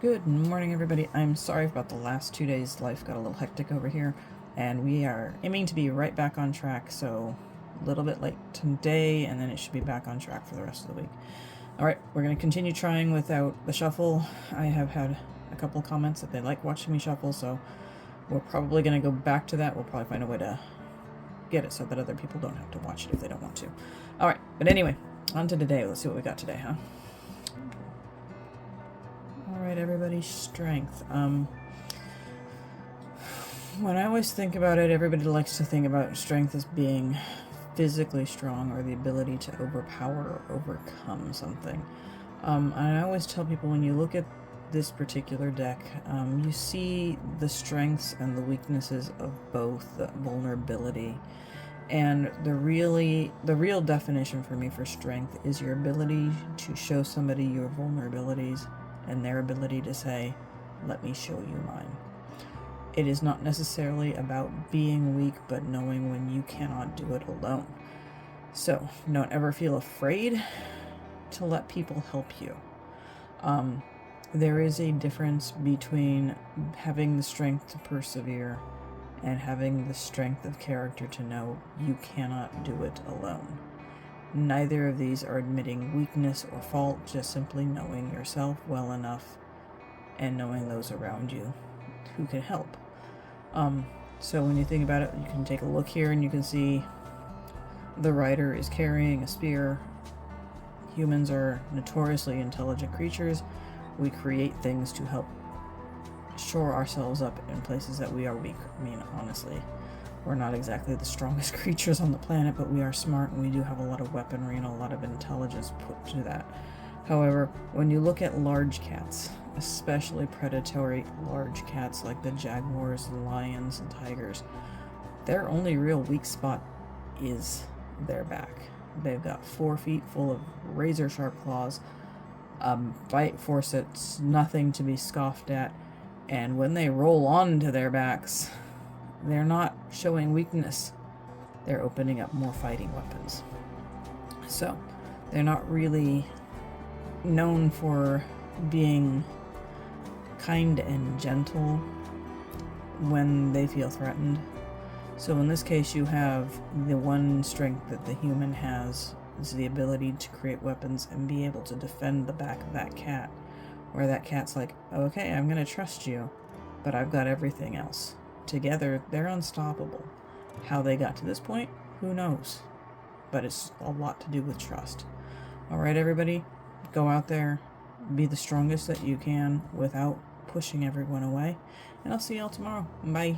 Good morning, everybody. I'm sorry about the last 2 days. Life got a little hectic over here, and we are aiming to be right back on track, so a little bit late today, and then it should be back on track for the rest of the week. Alright, we're going to continue trying without the shuffle. I have had a couple of comments that they like watching me shuffle, so we're probably going to go back to that. We'll probably find a way to get it so that other people don't have to watch it if they don't want to. Alright, but anyway, on to today. Let's see what we got today, huh? Alright, everybody's strength. When I always think about it, everybody likes to think about strength as being physically strong or the ability to overpower or overcome something. And I always tell people when you look at this particular deck, you see the strengths and the weaknesses of both, the vulnerability. And the real definition for me for strength is your ability to show somebody your vulnerabilities and their ability to say, let me show you mine. It is not necessarily about being weak, but knowing when you cannot do it alone. So don't ever feel afraid to let people help you. There is a difference between having the strength to persevere and having the strength of character to know you cannot do it alone. Neither of these are admitting weakness or fault, just simply knowing yourself well enough and knowing those around you who can help. So when you think about it, you can take a look here and you can see the rider is carrying a spear. Humans are notoriously intelligent creatures. We create things to help shore ourselves up in places that we are weak. I mean, honestly, we're not exactly the strongest creatures on the planet, but we are smart and we do have a lot of weaponry and a lot of intelligence put to that. However, when you look at large cats, especially predatory large cats like the jaguars, lions, and tigers, their only real weak spot is their back. They've got 4 feet full of razor sharp claws, bite force that's nothing to be scoffed at, and when they roll onto their backs, they're not showing weakness. They're opening up more fighting weapons. So, they're not really known for being kind and gentle when they feel threatened. So in this case, you have the one strength that the human has is the ability to create weapons and be able to defend the back of that cat, where that cat's like, okay, I'm going to trust you, but I've got everything else. Together, they're unstoppable. How they got to this point, who knows? But it's a lot to do with trust. Alright, everybody, go out there, be the strongest that you can without pushing everyone away, and I'll see y'all tomorrow. Bye.